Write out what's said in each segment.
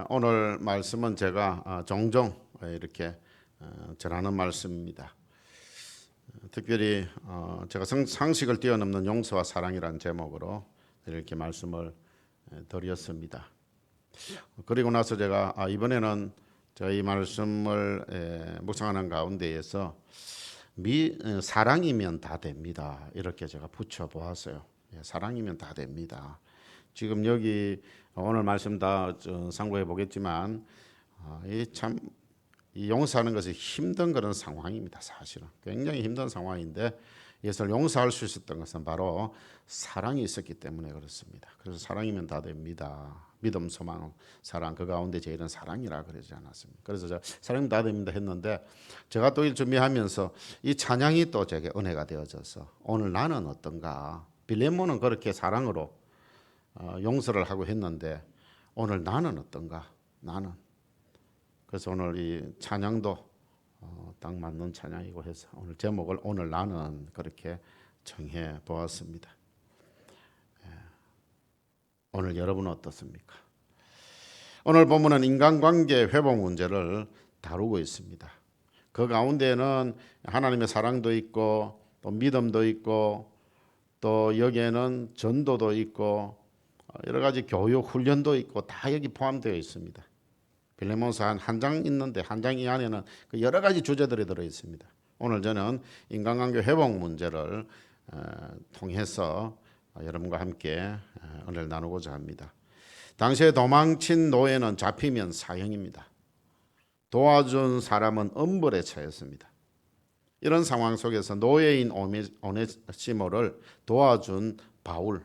오늘 말씀은 제가 종종 이렇게 전하는 말씀입니다. 특별히 제가 상식을 뛰어넘는 용서와 사랑이라는 제목으로 이렇게 말씀을 드렸습니다. 그리고 나서 제가 이번에는 제가 이 말씀을 묵상하는 가운데에서 사랑이면 다 됩니다. 이렇게 제가 붙여보았어요. 사랑이면 다 됩니다. 지금 여기 오늘 말씀 다 상고해 보겠지만 이 용서하는 것이 힘든 그런 상황입니다. 사실은 굉장히 힘든 상황인데 이것을 용서할 수 있었던 것은 바로 사랑이 있었기 때문에 그렇습니다. 그래서 사랑이면 다 됩니다. 믿음, 소망, 사랑 그 가운데 제일은 사랑이라 그러지 않았습니까? 그래서 제가 사랑이면 다 됩니다 했는데 제가 또 일 준비하면서 이 찬양이 또 제게 은혜가 되어져서 오늘 나는 어떤가? 빌레몬은 그렇게 사랑으로 용서를 하고 했는데 오늘 나는 어떤가? 나는 그래서 오늘 이 찬양도 딱 맞는 찬양이고 해서 오늘 제목을 오늘 나는 그렇게 정해 보았습니다. 오늘 여러분은 어떻습니까? 오늘 본문은 인간관계 회복 문제를 다루고 있습니다. 그 가운데는 하나님의 사랑도 있고 또 믿음도 있고 또 여기에는 전도도 있고 여러 가지 교육 훈련도 있고 다 여기 포함되어 있습니다. 빌레몬서 한 장 있는데 한 장 이 안에는 그 여러 가지 주제들이 들어 있습니다. 오늘 저는 인간관계 회복 문제를 통해서 여러분과 함께 은혜를 나누고자 합니다. 당시에 도망친 노예는 잡히면 사형입니다. 도와준 사람은 엄벌에 처했습니다. 이런 상황 속에서 노예인 오네시모를 도와준 바울,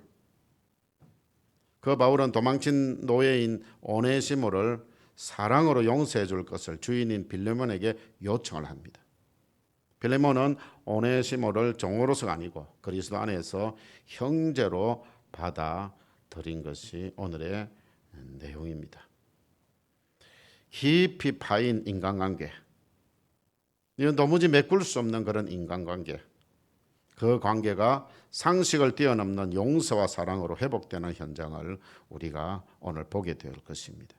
그 바울은 도망친 노예인 오네시모를 사랑으로 용서해 줄 것을 주인인 빌레몬에게 요청을 합니다. 빌레몬은 오네시모를 종으로서가 아니고 그리스도 안에서 형제로 받아들인 것이 오늘의 내용입니다. 깊이 파인 인간관계, 이건 도무지 메꿀 수 없는 그런 인간관계, 그 관계가 상식을 뛰어넘는 용서와 사랑으로 회복되는 현장을 우리가 오늘 보게 될 것입니다.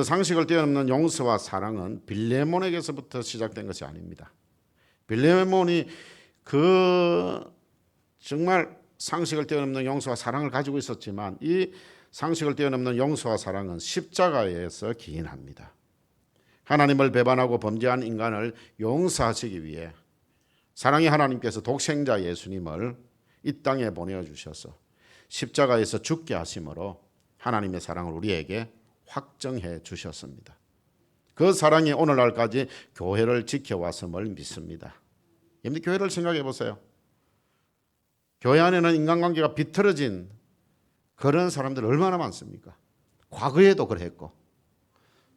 상식을 뛰어넘는 용서와 사랑은 빌레몬에게서부터 시작된 것이 아닙니다. 빌레몬이 정말 상식을 뛰어넘는 용서와 사랑을 가지고 있었지만 이 상식을 뛰어넘는 용서와 사랑은 십자가에서 기인합니다. 하나님을 배반하고 범죄한 인간을 용서하시기 위해 사랑의 하나님께서 독생자 예수님을 이 땅에 보내주셔서 십자가에서 죽게 하심으로 하나님의 사랑을 우리에게 확정해 주셨습니다. 그 사랑이 오늘날까지 교회를 지켜왔음을 믿습니다. 여러분 교회를 생각해 보세요. 교회 안에는 인간관계가 비틀어진 그런 사람들 얼마나 많습니까? 과거에도 그랬고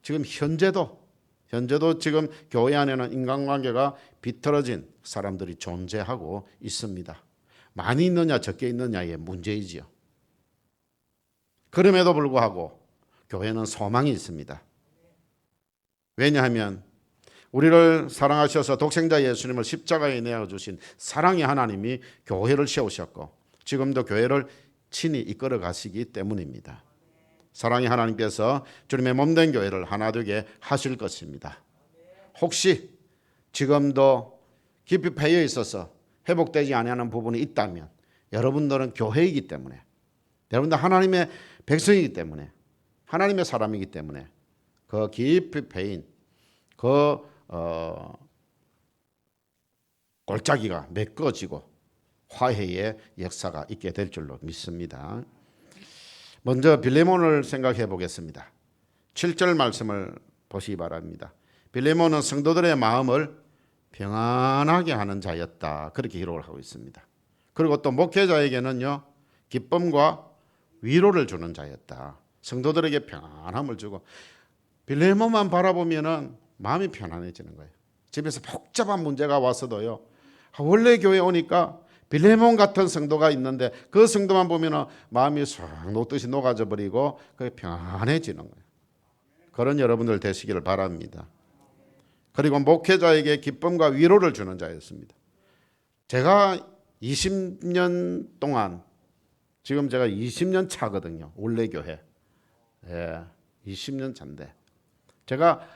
지금 현재도 지금 교회 안에는 인간관계가 비틀어진 사람들이 존재하고 있습니다. 많이 있느냐 적게 있느냐의 문제이지요. 그럼에도 불구하고 교회는 소망이 있습니다. 왜냐하면 우리를 사랑하셔서 독생자 예수님을 십자가에 내어주신 사랑의 하나님이 교회를 세우셨고 지금도 교회를 친히 이끌어 가시기 때문입니다. 사랑의 하나님께서 주님의 몸된 교회를 하나 되게 하실 것입니다. 혹시 지금도 깊이 패여 있어서 회복되지 않는 부분이 있다면 여러분들은 교회이기 때문에 여러분들 하나님의 백성이기 때문에 하나님의 사람이기 때문에 그 깊이 패인 그 골짜기가 메꿔지고 화해의 역사가 있게 될 줄로 믿습니다. 먼저 빌레몬을 생각해 보겠습니다. 7절 말씀을 보시기 바랍니다. 빌레몬은 성도들의 마음을 평안하게 하는 자였다. 그렇게 기록을 하고 있습니다. 그리고 또 목회자에게는요 기쁨과 위로를 주는 자였다. 성도들에게 평안함을 주고 빌레몬만 바라보면은 마음이 편안해지는 거예요. 집에서 복잡한 문제가 왔어도요. 원래 교회 오니까 빌레몬 같은 성도가 있는데 그 성도만 보면은 마음이 쏙 녹듯이 녹아져 버리고 그게 평안해지는 거예요. 그런 여러분들 되시기를 바랍니다. 그리고 목회자에게 기쁨과 위로를 주는 자였습니다. 제가 20년 동안 지금 제가 20년 차거든요. 원래 교회. 예, 20년 차인데 제가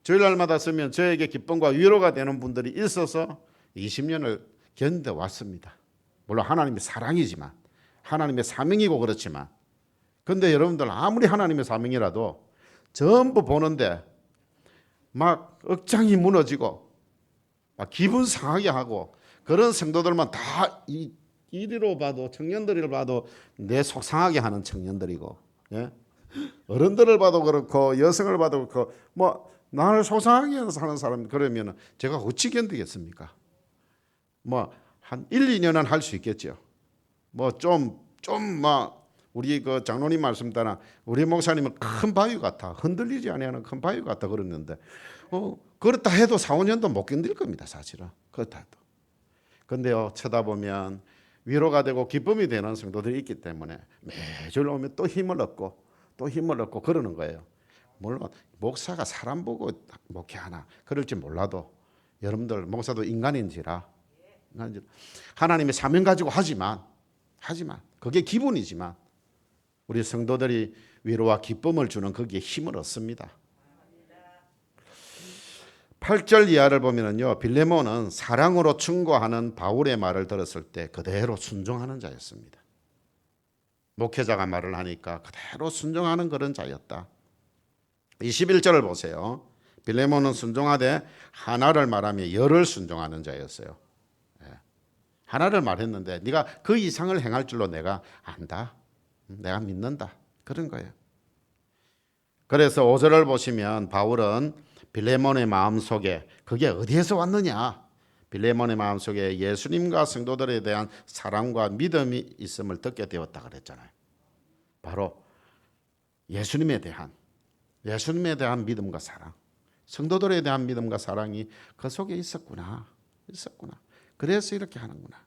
주일날마다 쓰면 저에게 기쁨과 위로가 되는 분들이 있어서 20년을 견뎌왔습니다. 물론 하나님의 사랑이지만 하나님의 사명이고 그렇지만 근데 여러분들 아무리 하나님의 사명이라도 전부 보는데 막 억장이 무너지고 막 기분 상하게 하고 그런 성도들만 다 이리로 봐도 청년들을 봐도 내 속상하게 하는 청년들이고 예? 어른들을 봐도 그렇고 여성을 봐도 그렇고 뭐 나를 속상하게 하는 사람 그러면 제가 어찌 견디겠습니까? 뭐 한 1, 2년은 할 수 있겠죠. 뭐 좀 막 우리 그 장로님 말씀 따라 우리 목사님은 큰 바위 같아 흔들리지 아니하는 큰 바위 같다 그랬는데 그렇다 해도 4, 5년도 못 견딜 겁니다 사실은 그렇다 해도. 근데요 쳐다보면 위로가 되고 기쁨이 되는 성도들이 있기 때문에 매주 오면 또 힘을 얻고 또 힘을 얻고 그러는 거예요. 물론 목사가 사람 보고 목회하나 그럴지 몰라도 여러분들 목사도 인간인지라 하나님의 사명 가지고 하지만 그게 기본이지만 우리 성도들이 위로와 기쁨을 주는 거기에 힘을 얻습니다. 8절 이하를 보면은요 빌레몬은 사랑으로 충고하는 바울의 말을 들었을 때 그대로 순종하는 자였습니다. 목회자가 말을 하니까 그대로 순종하는 그런 자였다. 21절을 보세요. 빌레몬은 순종하되 하나를 말하며 열을 순종하는 자였어요. 하나를 말했는데 네가 그 이상을 행할 줄로 내가 안다. 내가 믿는다. 그런 거예요. 그래서 5절을 보시면 바울은 빌레몬의 마음속에 그게 어디에서 왔느냐? 빌레몬의 마음속에 예수님과 성도들에 대한 사랑과 믿음이 있음을 듣게 되었다 그랬잖아요. 바로 예수님에 대한 믿음과 사랑, 성도들에 대한 믿음과 사랑이 그 속에 있었구나. 그래서 이렇게 하는구나.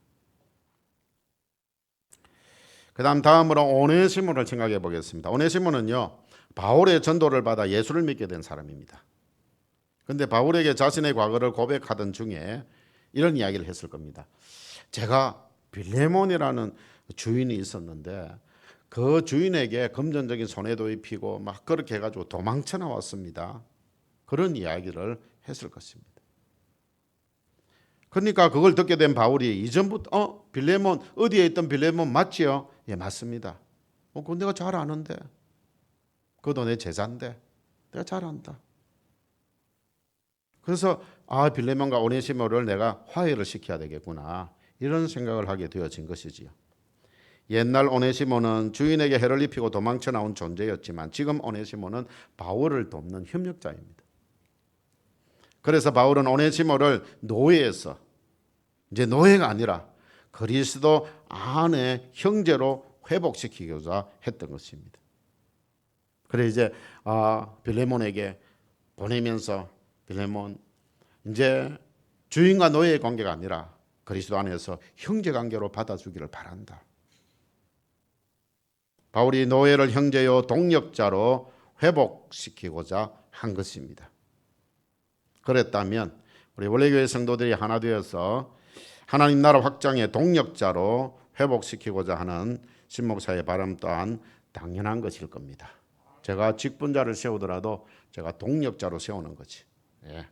다음으로 오네시모를 생각해 보겠습니다. 오네시모는요 바울의 전도를 받아 예수를 믿게 된 사람입니다. 그런데 바울에게 자신의 과거를 고백하던 중에 이런 이야기를 했을 겁니다. 제가 빌레몬이라는 주인이 있었는데 그 주인에게 금전적인 손해도 입히고 막 그렇게 해가지고 도망쳐 나왔습니다. 그런 이야기를 했을 것입니다. 그러니까 그걸 듣게 된 바울이 이전부터 빌레몬 어디에 있던 빌레몬 맞지요? 예 맞습니다. 그건 내가 잘 아는데 그도 내 제자인데 내가 잘 안다. 그래서 빌레몬과 오네시모를 내가 화해를 시켜야 되겠구나 이런 생각을 하게 되어진 것이지요. 옛날 오네시모는 주인에게 해를 입히고 도망쳐 나온 존재였지만 지금 오네시모는 바울을 돕는 협력자입니다. 그래서 바울은 오네시모를 노예에서 이제 노예가 아니라 그리스도 안에 형제로 회복시키고자 했던 것입니다. 그래 이제 빌레몬에게 보내면서 빌레몬 이제 주인과 노예의 관계가 아니라 그리스도 안에서 형제 관계로 받아주기를 바란다. 바울이 노예를 형제요 동력자로 회복시키고자 한 것입니다. 그랬다면 우리 원래교회 성도들이 하나 되어서 하나님 나라 확장의 동력자로 회복시키고자 하는 신목사의 바람 또한 당연한 것일 겁니다. 제가 직분자를 세우더라도 제가 동력자로 세우는 거지. 예.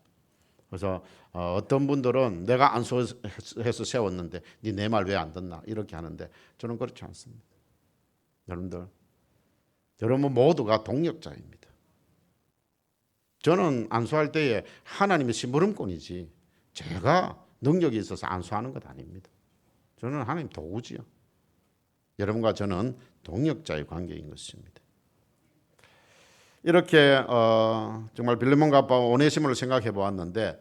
그래서 어떤 분들은 내가 안수해서 세웠는데 네 내 말 왜 안 듣나 이렇게 하는데 저는 그렇지 않습니다. 여러분 모두가 동력자입니다. 저는 안수할 때에 하나님의 심부름꾼이지 제가 능력이 있어서 안수하는 것 아닙니다. 저는 하나님 도구지요. 여러분과 저는 동력자의 관계인 것입니다. 이렇게 정말 빌레몬과 오네시모를 생각해 보았는데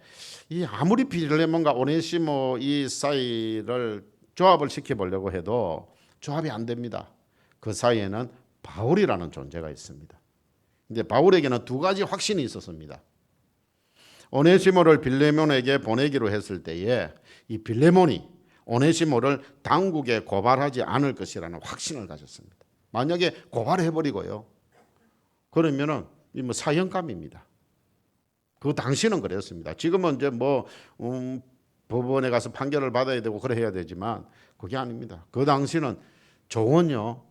이 아무리 빌레몬과 오네시모 이 사이를 조합을 시켜 보려고 해도 조합이 안 됩니다. 그 사이에는 바울이라는 존재가 있습니다. 근데 바울에게는 두 가지 확신이 있었습니다. 오네시모를 빌레몬에게 보내기로 했을 때에 이 빌레몬이 오네시모를 당국에 고발하지 않을 것이라는 확신을 가졌습니다. 만약에 고발해버리고요. 그러면은 뭐 사형감입니다. 그 당시는 그랬습니다. 지금은 이제 법원에 가서 판결을 받아야 되고 그래 해야 되지만 그게 아닙니다. 그 당시는 조언요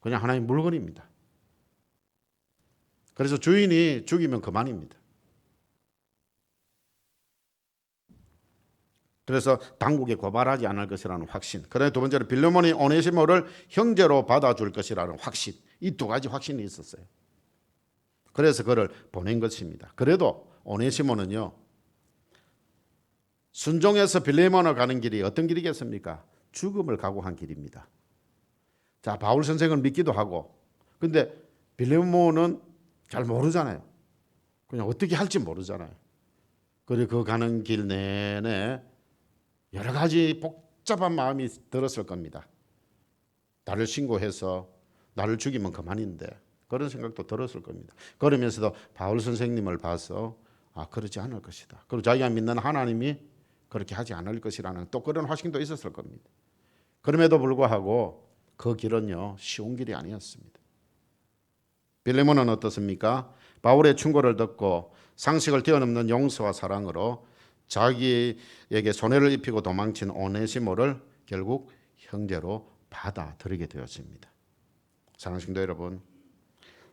그냥 하나의 물건입니다. 그래서 주인이 죽이면 그만입니다. 그래서 당국에 고발하지 않을 것이라는 확신. 그다음에 두 번째로 빌레몬이 오네시모를 형제로 받아줄 것이라는 확신. 이 두 가지 확신이 있었어요. 그래서 그를 보낸 것입니다. 그래도 오네시모는요, 순종해서 빌레몬을 가는 길이 어떤 길이겠습니까? 죽음을 각오한 길입니다. 자, 바울 선생을 믿기도 하고, 근데 빌레몬은 잘 모르잖아요. 그냥 어떻게 할지 모르잖아요. 그리고 그 가는 길 내내 여러 가지 복잡한 마음이 들었을 겁니다. 나를 신고해서 나를 죽이면 그만인데, 그런 생각도 들었을 겁니다. 그러면서도 바울 선생님을 봐서 그러지 않을 것이다. 그리고 자기가 믿는 하나님이 그렇게 하지 않을 것이라는 또 그런 확신도 있었을 겁니다. 그럼에도 불구하고 그 길은요, 쉬운 길이 아니었습니다. 빌레몬은 어떻습니까? 바울의 충고를 듣고 상식을 뛰어넘는 용서와 사랑으로 자기에게 손해를 입히고 도망친 오네시모를 결국 형제로 받아들이게 되었습니다. 사랑하는 성도 여러분,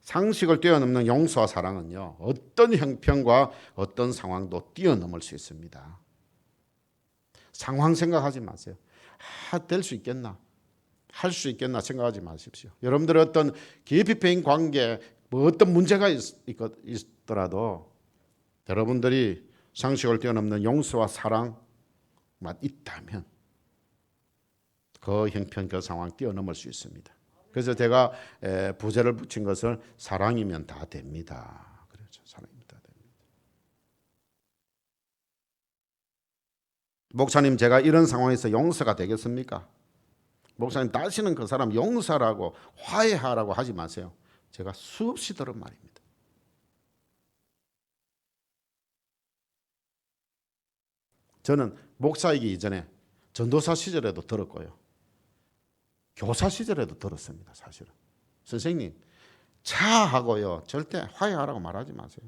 상식을 뛰어넘는 용서와 사랑은요, 어떤 형편과 어떤 상황도 뛰어넘을 수 있습니다. 상황 생각하지 마세요. 될 수 있겠나? 할 수 있겠나 생각하지 마십시오. 여러분들의 어떤 깊이 패인 관계, 어떤 문제가 있더라도 여러분들이 상식을 뛰어넘는 용서와 사랑만 있다면 그 형편, 그 상황 뛰어넘을 수 있습니다. 그래서 제가 부제를 붙인 것을 사랑이면 다 됩니다. 그렇죠. 사랑이면 다 됩니다. 목사님, 제가 이런 상황에서 용서가 되겠습니까? 목사님, 다시는 그 사람 용서라고 화해하라고 하지 마세요. 제가 수없이 들은 말입니다. 저는 목사이기 이전에 전도사 시절에도 들었고요. 교사 시절에도 들었습니다. 사실은. 선생님, 차하고요, 절대 화해하라고 말하지 마세요.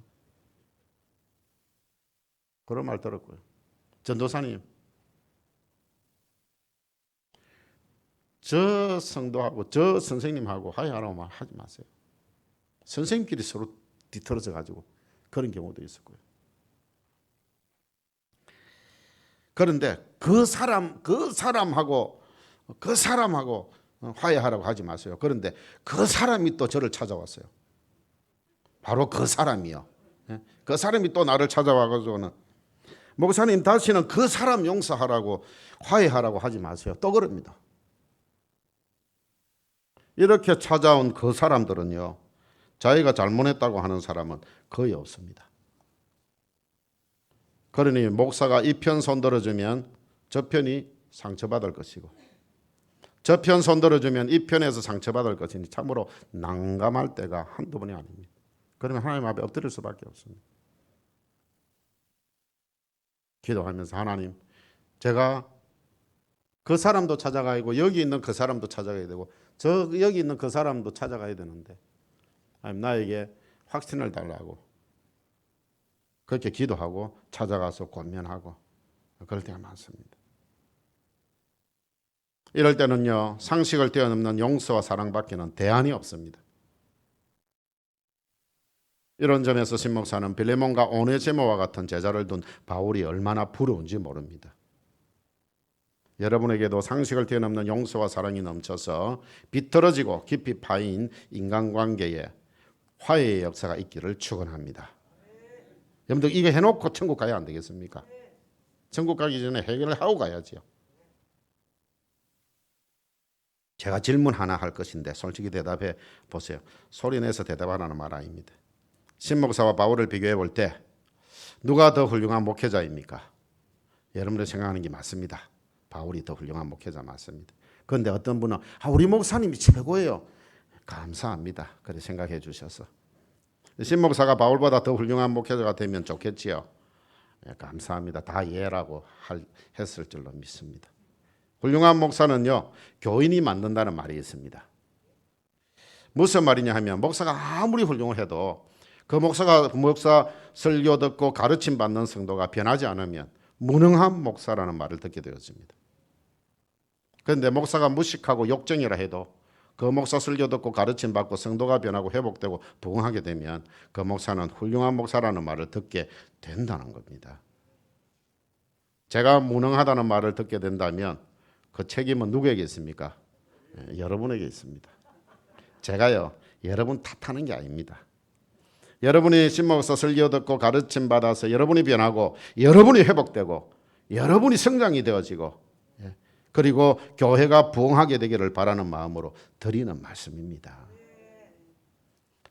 그런 말 들었고요. 전도사님, 저 성도하고 저 선생님하고 화해하라고 말하지 마세요. 선생님끼리 서로 뒤틀어져 가지고 그런 경우도 있었고요. 그런데 그 사람하고 화해하라고 하지 마세요. 그런데 그 사람이 또 저를 찾아왔어요. 바로 그 사람이요. 그 사람이 또 나를 찾아와가지고는 목사님, 다시는 그 사람 용서하라고 화해하라고 하지 마세요. 또 그럽니다. 이렇게 찾아온 그 사람들은요, 자기가 잘못했다고 하는 사람은 거의 없습니다. 그러니 목사가 이 편 손들어주면 저 편이 상처받을 것이고, 저 편 손들어주면 이 편에서 상처받을 것이니 참으로 난감할 때가 한두 번이 아닙니다. 그러면 하나님 앞에 엎드릴 수밖에 없습니다. 기도하면서 하나님, 제가 그 사람도 찾아가야 되고 여기 있는 그 사람도 찾아가야 되고 여기 있는 그 사람도 찾아가야 되는데 하나님, 나에게 확신을 달라고 그렇게 기도하고 찾아가서 권면하고 그럴 때가 많습니다. 이럴 때는요, 상식을 뛰어넘는 용서와 사랑밖에는 대안이 없습니다. 이런 점에서 신 목사는 빌레몬과 오네시모와 같은 제자를 둔 바울이 얼마나 부러운지 모릅니다. 여러분에게도 상식을 뛰어넘는 용서와 사랑이 넘쳐서 비틀어지고 깊이 파인 인간관계에 화해의 역사가 있기를 축원합니다. 여러분들 이거 해놓고 천국 가야 안 되겠습니까? 천국 가기 전에 해결을 하고 가야지요. 제가 질문 하나 할 것인데 솔직히 대답해 보세요. 소리내서 대답하라는 말 아닙니다. 신목사와 바울을 비교해 볼 때 누가 더 훌륭한 목회자입니까? 여러분들 생각하는 게 맞습니다. 바울이 더 훌륭한 목회자 맞습니다. 그런데 어떤 분은 우리 목사님이 최고예요. 감사합니다. 그렇게 생각해 주셔서 신목사가 바울보다 더 훌륭한 목회자가 되면 좋겠지요. 감사합니다. 다 이해라고 했을 줄로 믿습니다. 훌륭한 목사는요, 교인이 만든다는 말이 있습니다. 무슨 말이냐 하면 목사가 아무리 훌륭해도 그 목사 설교 듣고 가르침 받는 성도가 변하지 않으면 무능한 목사라는 말을 듣게 되었습니다. 그런데 목사가 무식하고 욕쟁이라 해도 그 목사 설교 듣고 가르침 받고 성도가 변하고 회복되고 부흥하게 되면 그 목사는 훌륭한 목사라는 말을 듣게 된다는 겁니다. 제가 무능하다는 말을 듣게 된다면 그 책임은 누구에게 있습니까? 여러분에게 있습니다. 제가요, 여러분 탓하는 게 아닙니다. 여러분이 신목사 설교 듣고 가르침 받아서 여러분이 변하고 여러분이 회복되고 여러분이 성장이 되어지고 그리고 교회가 부흥하게 되기를 바라는 마음으로 드리는 말씀입니다.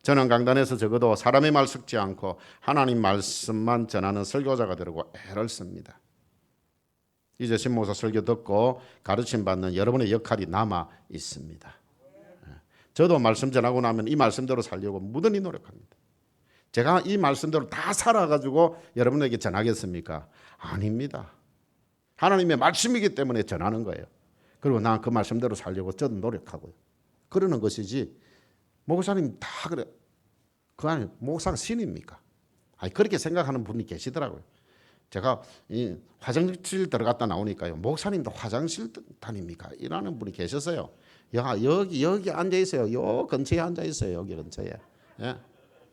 저는 강단에서 적어도 사람의 말 섞지 않고 하나님 말씀만 전하는 설교자가 되려고 애를 씁니다. 이제 신목사 설교 듣고 가르침 받는 여러분의 역할이 남아 있습니다. 저도 말씀 전하고 나면 이 말씀대로 살려고 무던히 노력합니다. 제가 이 말씀대로 다 살아가지고 여러분에게 전하겠습니까? 아닙니다. 하나님의 말씀이기 때문에 전하는 거예요. 그리고 난 그 말씀대로 살려고 저도 노력하고요. 그러는 것이지 목사님 다 그래. 그 안에 목사가 신입니까? 아니, 그렇게 생각하는 분이 계시더라고요. 제가 이 화장실 들어갔다 나오니까요. 목사님도 화장실 다닙니까? 이라는 분이 계셨어요. 야, 여기 앉아 있어요. 요 근처에 앉아 있어요. 여기 근처에. 예.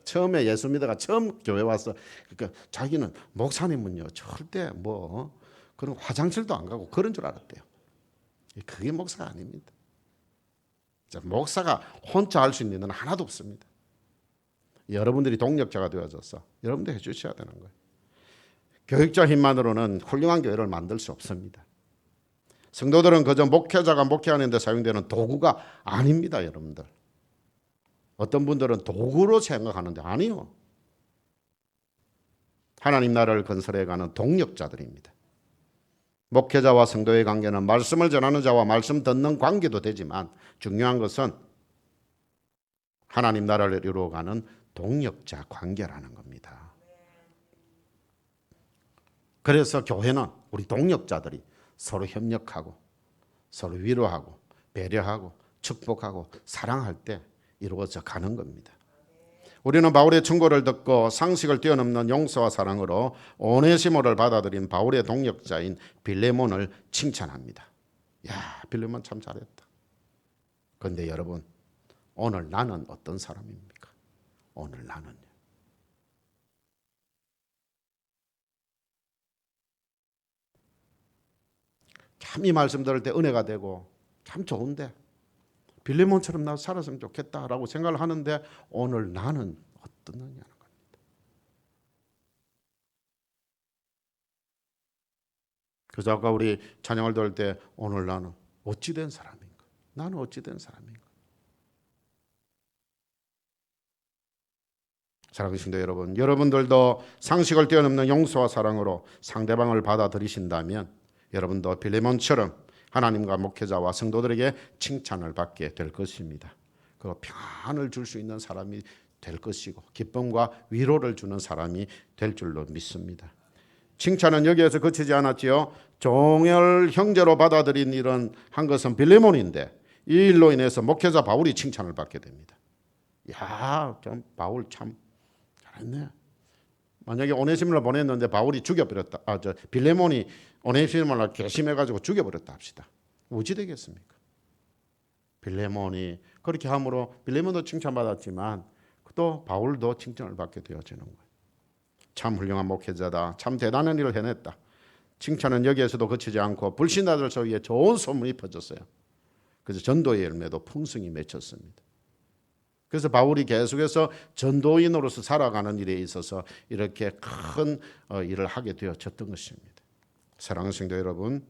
처음에 예수 믿어가 처음 교회 와서 그러니까 자기는 목사님은요 절대 뭐 그런 화장실도 안 가고 그런 줄 알았대요. 그게 목사가 아닙니다. 목사가 혼자 할 수 있는 일은 하나도 없습니다. 여러분들이 동력자가 되어져서 여러분들 해주셔야 되는 거예요. 교육자 힘만으로는 훌륭한 교회를 만들 수 없습니다. 성도들은 그저 목회자가 목회하는 데 사용되는 도구가 아닙니다. 여러분들. 어떤 분들은 도구로 생각하는데 아니요. 하나님 나라를 건설해가는 동력자들입니다. 목회자와 성도의 관계는 말씀을 전하는 자와 말씀 듣는 관계도 되지만 중요한 것은 하나님 나라를 이루어가는 동력자 관계라는 겁니다. 그래서 교회는 우리 동력자들이 서로 협력하고 서로 위로하고 배려하고 축복하고 사랑할 때 이루어져 가는 겁니다. 우리는 바울의 충고를 듣고 상식을 뛰어넘는 용서와 사랑으로 오네시모를 받아들인 바울의 동력자인 빌레몬을 칭찬합니다. 야, 빌레몬 참 잘했다. 그런데 여러분, 오늘 나는 어떤 사람입니까? 오늘 나는요. 참 이 말씀 들을 때 은혜가 되고 참 좋은데 빌레몬처럼 나 살았으면 좋겠다라고 생각을 하는데 오늘 나는 어떠느냐는 겁니다. 그래서 아까 우리 찬양을 들을 때 오늘 나는 어찌된 사람인가? 나는 어찌된 사람인가? 사랑하는 성도 여러분, 여러분들도 상식을 뛰어넘는 용서와 사랑으로 상대방을 받아들이신다면 여러분도 빌레몬처럼 하나님과 목회자와 성도들에게 칭찬을 받게 될 것입니다. 그리고 평안을 줄 수 있는 사람이 될 것이고 기쁨과 위로를 주는 사람이 될 줄로 믿습니다. 칭찬은 여기에서 그치지 않았지요. 종혈 형제로 받아들인 일은 한 것은 빌레몬인데 이 일로 인해서 목회자 바울이 칭찬을 받게 됩니다. 야, 참 바울 참 잘했네. 만약에 오네시모를 보냈는데 바울이 죽여버렸다. 빌레몬이 오네시모를 괘씸해가지고 죽여버렸다 합시다. 어찌 되겠습니까? 빌레몬이 그렇게 함으로 빌레몬도 칭찬받았지만 또 바울도 칭찬을 받게 되어지는 거예요. 참 훌륭한 목회자다. 참 대단한 일을 해냈다. 칭찬은 여기에서도 그치지 않고 불신자들 사이에 좋은 소문이 퍼졌어요. 그래서 전도의 열매도 풍성히 맺혔습니다. 그래서 바울이 계속해서 전도인으로서 살아가는 일에 있어서 이렇게 큰 일을 하게 되어졌던 것입니다. 사랑하는 성도 여러분,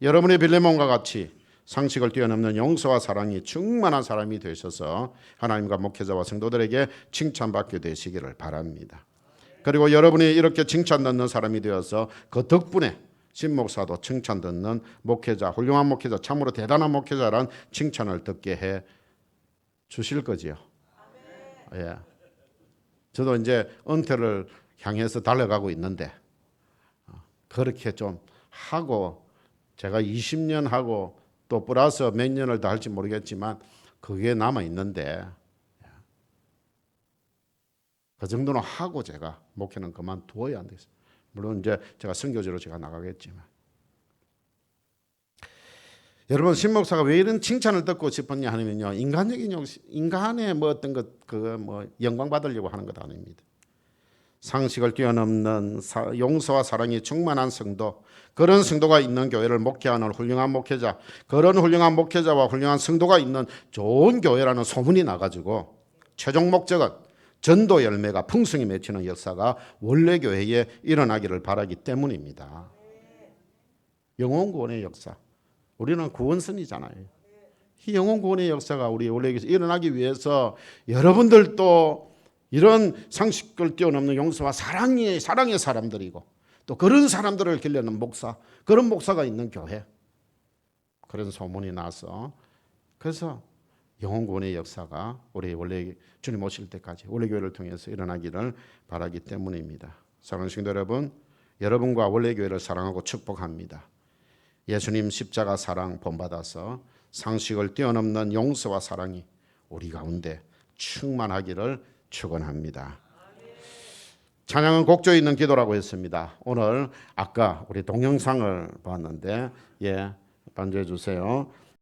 여러분의 빌레몬과 같이 상식을 뛰어넘는 용서와 사랑이 충만한 사람이 되셔서 하나님과 목회자와 성도들에게 칭찬받게 되시기를 바랍니다. 그리고 여러분이 이렇게 칭찬 듣는 사람이 되어서 그 덕분에 신목사도 칭찬 듣는 목회자, 훌륭한 목회자, 참으로 대단한 목회자란 칭찬을 듣게 해 주실 거지요. 예. 저도 이제 은퇴를 향해서 달려가고 있는데 그렇게 좀 하고 제가 20년 하고 또 플러스 몇 년을 더 할지 모르겠지만 그게 남아 있는데 그 정도는 하고 제가 목회는 그만두어야 안 되겠어요. 물론 이제 제가 선교지로 제가 나가겠지만 여러분 신목사가 왜 이런 칭찬을 듣고 싶었냐 하면요, 인간적인 인간의 뭐 어떤 것 그거 뭐 영광 받으려고 하는 것 아닙니다. 상식을 뛰어넘는 용서와 사랑이 충만한 성도, 그런 성도가 있는 교회를 목회하는 훌륭한 목회자, 그런 훌륭한 목회자와 훌륭한 성도가 있는 좋은 교회라는 소문이 나가지고 최종 목적은 전도 열매가 풍성히 맺히는 역사가 원래 교회에 일어나기를 바라기 때문입니다. 영혼 구원의 역사. 우리는 구원선이잖아요. 이 영혼 구원의 역사가 우리 원래 교회에서 일어나기 위해서 여러분들도 이런 상식을 뛰어넘는 용서와 사랑의 사람들이고 또 그런 사람들을 길러내는 목사, 그런 목사가 있는 교회, 그런 소문이 나서 그래서 영혼 구원의 역사가 우리 원래 주님 오실 때까지 원래 교회를 통해서 일어나기를 바라기 때문입니다. 사랑하는 성도 여러분, 여러분과 원래 교회를 사랑하고 축복합니다. 예수님 십자가 사랑 본받아서 상식을 뛰어넘는 용서와 사랑이 우리 가운데 충만하기를 축원합니다. 찬양은 곡조 있는 기도라고 했습니다. 오늘 아까 우리 동영상을 봤는데 반주해 주세요.